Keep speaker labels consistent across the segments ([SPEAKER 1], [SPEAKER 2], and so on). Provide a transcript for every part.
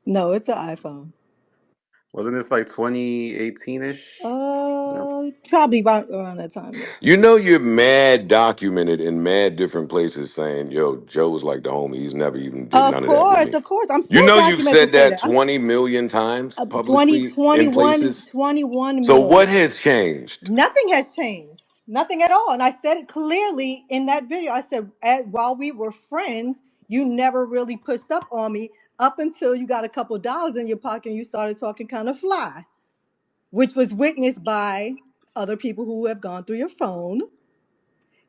[SPEAKER 1] No, it's an iPhone.
[SPEAKER 2] Wasn't this like 2018-ish? No.
[SPEAKER 1] Probably around that time. Yeah.
[SPEAKER 3] You know you're mad documented in mad different places saying, yo, Joe's like the homie. He's never even did
[SPEAKER 1] Of
[SPEAKER 3] none of that with
[SPEAKER 1] course,
[SPEAKER 3] me.
[SPEAKER 1] of course. I'm
[SPEAKER 3] You
[SPEAKER 1] still
[SPEAKER 3] know you've
[SPEAKER 1] documented
[SPEAKER 3] said
[SPEAKER 1] to say
[SPEAKER 3] that
[SPEAKER 1] that. I'm
[SPEAKER 3] 20 million times
[SPEAKER 1] 20,
[SPEAKER 3] publicly in
[SPEAKER 1] 21,
[SPEAKER 3] places.
[SPEAKER 1] 21
[SPEAKER 3] So what
[SPEAKER 1] more.
[SPEAKER 3] has changed?
[SPEAKER 1] Nothing has changed. Nothing at all. And I said it clearly in that video. I said, while we were friends, you never really pushed up on me up until you got a couple dollars in your pocket and you started talking kind of fly, which was witnessed by other people who have gone through your phone,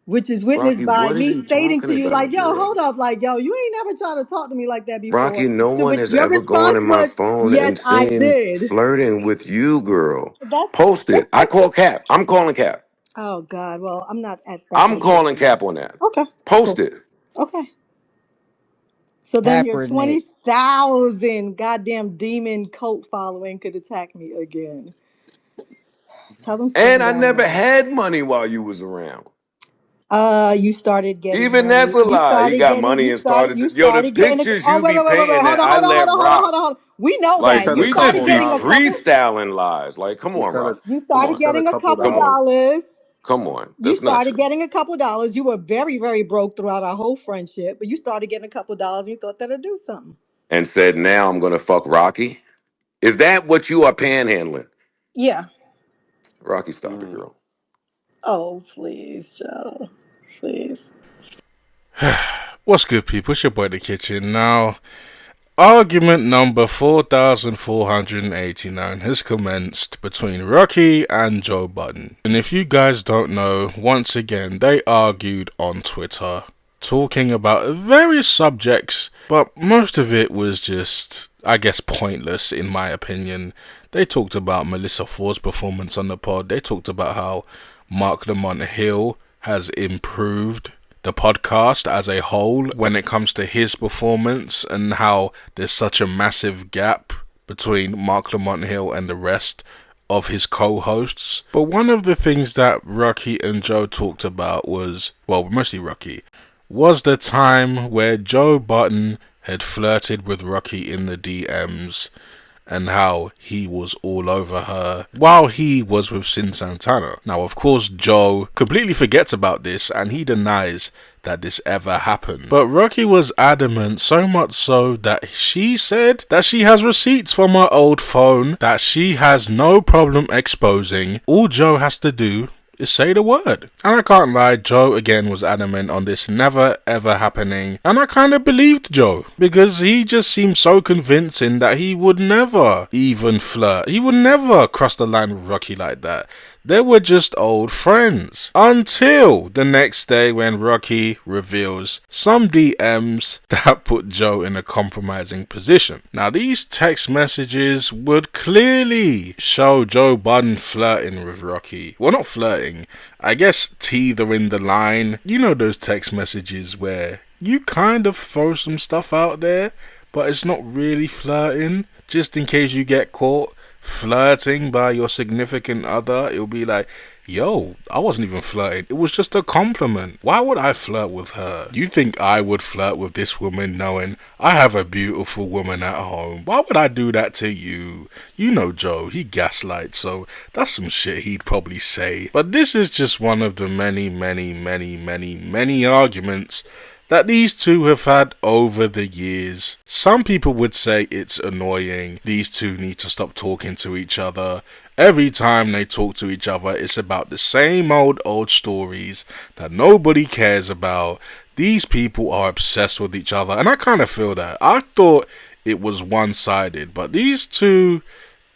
[SPEAKER 1] which is witnessed
[SPEAKER 3] Rocky,
[SPEAKER 1] by
[SPEAKER 3] what are
[SPEAKER 1] me
[SPEAKER 3] you
[SPEAKER 1] stating to
[SPEAKER 3] talking
[SPEAKER 1] you, like,
[SPEAKER 3] about,
[SPEAKER 1] yo,
[SPEAKER 3] girl?
[SPEAKER 1] hold up, like, yo, you ain't never tried to talk to me like that before.
[SPEAKER 3] Rocky, no
[SPEAKER 1] To
[SPEAKER 3] one
[SPEAKER 1] which
[SPEAKER 3] has
[SPEAKER 1] your
[SPEAKER 3] ever gone
[SPEAKER 1] response
[SPEAKER 3] in my
[SPEAKER 1] was,
[SPEAKER 3] phone
[SPEAKER 1] yes,
[SPEAKER 3] and
[SPEAKER 1] I
[SPEAKER 3] seen
[SPEAKER 1] did.
[SPEAKER 3] flirting with you, girl.
[SPEAKER 1] That's
[SPEAKER 3] Post it. I call Cap. I'm calling Cap.
[SPEAKER 1] oh God. Well, I'm not at that
[SPEAKER 3] I'm
[SPEAKER 1] level.
[SPEAKER 3] calling Cap on that.
[SPEAKER 1] Okay,
[SPEAKER 3] Post
[SPEAKER 1] cool.
[SPEAKER 3] it.
[SPEAKER 1] Okay. So then your
[SPEAKER 4] Kaepernick.
[SPEAKER 1] 20,000 goddamn demon cult following could attack me again. Tell them
[SPEAKER 3] And
[SPEAKER 1] stand
[SPEAKER 3] I
[SPEAKER 1] down
[SPEAKER 3] never
[SPEAKER 1] now.
[SPEAKER 3] had money while you was around.
[SPEAKER 1] You started getting
[SPEAKER 3] Even
[SPEAKER 1] money.
[SPEAKER 3] that's a
[SPEAKER 1] You
[SPEAKER 3] lie. He
[SPEAKER 1] started
[SPEAKER 3] got
[SPEAKER 1] getting.
[SPEAKER 3] money
[SPEAKER 1] You
[SPEAKER 3] and
[SPEAKER 1] started.
[SPEAKER 3] started.
[SPEAKER 1] You
[SPEAKER 3] Yo, the
[SPEAKER 1] started getting.
[SPEAKER 3] pictures
[SPEAKER 1] Oh
[SPEAKER 3] you
[SPEAKER 1] wait,
[SPEAKER 3] be
[SPEAKER 1] wait, wait, wait, wait.
[SPEAKER 3] painting
[SPEAKER 1] Hold
[SPEAKER 3] that
[SPEAKER 1] on,
[SPEAKER 3] I
[SPEAKER 1] hold on, hold
[SPEAKER 3] let
[SPEAKER 1] on, hold on, hold
[SPEAKER 3] rock.
[SPEAKER 1] on, hold on. We know
[SPEAKER 2] She
[SPEAKER 3] Like
[SPEAKER 1] that
[SPEAKER 2] said a
[SPEAKER 1] you
[SPEAKER 3] we
[SPEAKER 1] started
[SPEAKER 3] just
[SPEAKER 2] couple
[SPEAKER 3] be
[SPEAKER 1] getting a couple.
[SPEAKER 3] freestyling lies. Like, come
[SPEAKER 2] she
[SPEAKER 3] on,
[SPEAKER 2] said a
[SPEAKER 3] Rock.
[SPEAKER 1] You
[SPEAKER 3] Come
[SPEAKER 1] started
[SPEAKER 2] she
[SPEAKER 3] on.
[SPEAKER 2] said a
[SPEAKER 1] getting a
[SPEAKER 2] couple
[SPEAKER 1] couple
[SPEAKER 3] Come on.
[SPEAKER 2] dollars.
[SPEAKER 1] dollars.
[SPEAKER 3] Come on.
[SPEAKER 1] You
[SPEAKER 3] That's not
[SPEAKER 1] started
[SPEAKER 3] true.
[SPEAKER 1] getting a couple dollars. You were very, very broke throughout our whole friendship, but you started getting a couple dollars and you thought that'd do something.
[SPEAKER 3] And said, now I'm gonna fuck Rocky. Is that what you are panhandling?
[SPEAKER 1] Yeah.
[SPEAKER 3] Rocky, stop it,
[SPEAKER 2] Mm.
[SPEAKER 3] girl.
[SPEAKER 1] Oh, please, Joe. Please.
[SPEAKER 5] What's good, people? It's your boy, The Kitchen. Now, argument number 4489 has commenced between Raqi and Joe Budden. And if you guys don't know, once again, they argued on Twitter, talking about various subjects, but most of it was just, I guess, pointless in my opinion. They talked about Melissa Ford's performance on the pod. They talked about how Mark Lamont Hill has improved the podcast as a whole when it comes to his performance and how there's such a massive gap between Mark Lamont Hill and the rest of his co-hosts. But one of the things that Raqi and Joe talked about was, well, mostly Raqi, was the time where Joe Budden had flirted with Raqi in the DMs and how he was all over her while he was with Sin Santana. Now, of course, Joe completely forgets about this and he denies that this ever happened. But Raqi was adamant, so much so that she said that she has receipts from her old phone that she has no problem exposing. All Joe has to do is say the word. And I can't lie, Joe again was adamant on this never ever happening. And I kind of believed Joe because he just seemed so convincing that he would never even flirt. He would never cross the line with Raqi like that. They were just old friends. Until the next day when Raqi reveals some DMs that put Joe in a compromising position. Now these text messages would clearly show Joe Budden flirting with Raqi. Well, not flirting, I guess teetering the line. You know those text messages where you kind of throw some stuff out there, but it's not really flirting, just in case you get caught flirting by your significant other. It'll be like, yo, I wasn't even flirting, it was just a compliment. Why would I flirt with her? You think I would flirt with this woman knowing I have a beautiful woman at home? Why would I do that to you? You know Joe, he gaslights, so that's some shit he'd probably say. But this is just one of the many arguments that these two have had over the years. Some people would say it's annoying. These two need to stop talking to each other. Every time they talk to each other, it's about the same old stories that nobody cares about. These people are obsessed with each other, and I kind of feel that. I thought it was one-sided, but these two,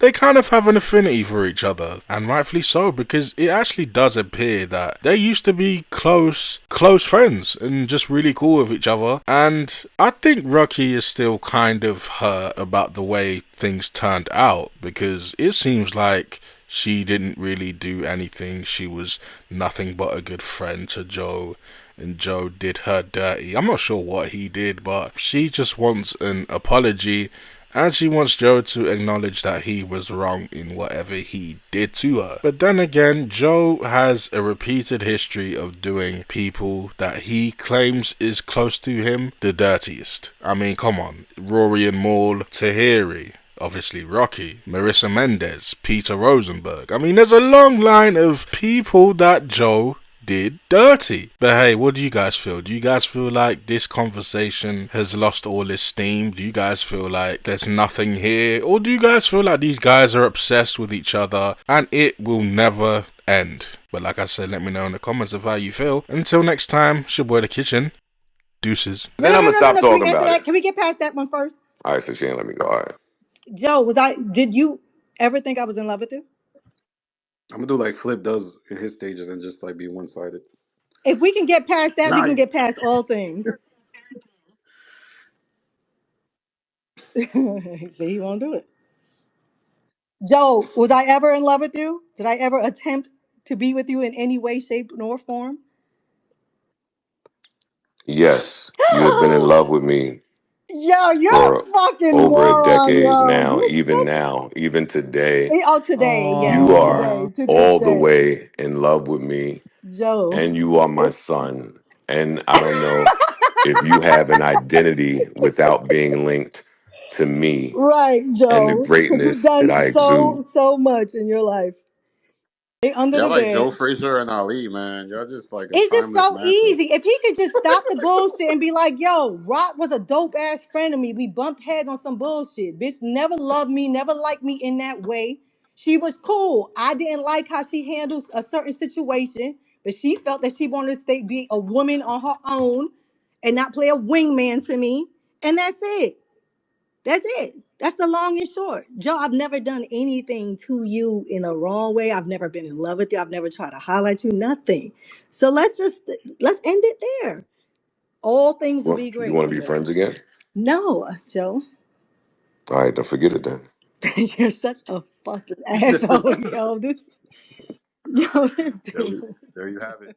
[SPEAKER 5] they kind of have an affinity for each other, and rightfully so, because it actually does appear that they used to be close friends and just really cool with each other. And I think Raqi is still kind of hurt about the way things turned out, because it seems like she didn't really do anything. She was nothing but a good friend to Joe, and Joe did her dirty. I'm not sure what he did, but she just wants an apology and she wants Joe to acknowledge that he was wrong in whatever he did to her. But then again, Joe has a repeated history of doing people that he claims is close to him the dirtiest. I mean, come on. Rory and Maul, Tahiri, obviously Raqi, Marissa Mendez, Peter Rosenberg. I mean, there's a long line of people that Joe did dirty. But hey, what do you guys feel? Do you guys feel like this conversation has lost all its steam? Do you guys feel like there's nothing here? Or do you guys feel like these guys are obsessed with each other and it will never end? But like I said, let me know in the comments of how you feel. Until next time, it's your boy The Kitchen. Deuces.
[SPEAKER 1] No,
[SPEAKER 3] Then
[SPEAKER 1] no,
[SPEAKER 3] I'm
[SPEAKER 1] no,
[SPEAKER 3] gonna
[SPEAKER 1] no, no,
[SPEAKER 3] stop
[SPEAKER 1] no. Can we
[SPEAKER 3] talking
[SPEAKER 1] answer
[SPEAKER 3] about
[SPEAKER 1] that?
[SPEAKER 3] it.
[SPEAKER 1] Can we get past that one first?
[SPEAKER 3] All right, so she ain't let me go. All right.
[SPEAKER 1] Joe, did you ever think I was in love with you?
[SPEAKER 2] I'm gonna do like Flip does in his stages and just like be one sided.
[SPEAKER 1] If we can get past that, we
[SPEAKER 2] Nah,
[SPEAKER 1] can get past all things. See, he won't do it. Joe, was I ever in love with you? Did I ever attempt to be with you in any way, shape, nor form?
[SPEAKER 3] Yes, you have been in love with me
[SPEAKER 1] Yo, you're a
[SPEAKER 3] for
[SPEAKER 1] fucking
[SPEAKER 3] over a
[SPEAKER 1] moron,
[SPEAKER 3] decade
[SPEAKER 1] yo.
[SPEAKER 3] now, even today.
[SPEAKER 1] Oh, today, yes,
[SPEAKER 3] You are
[SPEAKER 1] today, to
[SPEAKER 3] all the
[SPEAKER 1] today.
[SPEAKER 3] way in love with me,
[SPEAKER 1] Joe.
[SPEAKER 3] and you are my son. And I don't know if you have an identity without being linked to me
[SPEAKER 1] Right,
[SPEAKER 3] and the
[SPEAKER 1] Joe. Because you've
[SPEAKER 3] greatness that
[SPEAKER 1] done
[SPEAKER 3] I
[SPEAKER 1] so,
[SPEAKER 3] exude.
[SPEAKER 1] so much in your life. They under
[SPEAKER 2] y'all
[SPEAKER 1] the
[SPEAKER 2] like Joe
[SPEAKER 1] bed.
[SPEAKER 2] Frazier and Ali, man. Y'all just like a
[SPEAKER 1] It's just
[SPEAKER 2] timeless
[SPEAKER 1] so
[SPEAKER 2] matchup.
[SPEAKER 1] easy. If he could just stop the bullshit and be like, yo, Rock was a dope ass friend of me. We bumped heads on some bullshit. Bitch never loved me, never liked me in that way. She was cool. I didn't like how she handles a certain situation, but she felt that she wanted to be a woman on her own and not play a wingman to me. And that's it. That's it. That's the long and short. Joe, I've never done anything to you in a wrong way. I've never been in love with you. I've never tried to highlight you. Nothing. So let's end it there. All things will
[SPEAKER 3] Well,
[SPEAKER 1] be
[SPEAKER 3] you
[SPEAKER 1] great
[SPEAKER 3] want to
[SPEAKER 1] from
[SPEAKER 3] be
[SPEAKER 1] there.
[SPEAKER 3] friends again?
[SPEAKER 1] No, Joe,
[SPEAKER 3] All right, don't forget it then.
[SPEAKER 1] you're such a fucking asshole, yo. This, yo, this
[SPEAKER 2] there,
[SPEAKER 1] dude.
[SPEAKER 2] there you have it.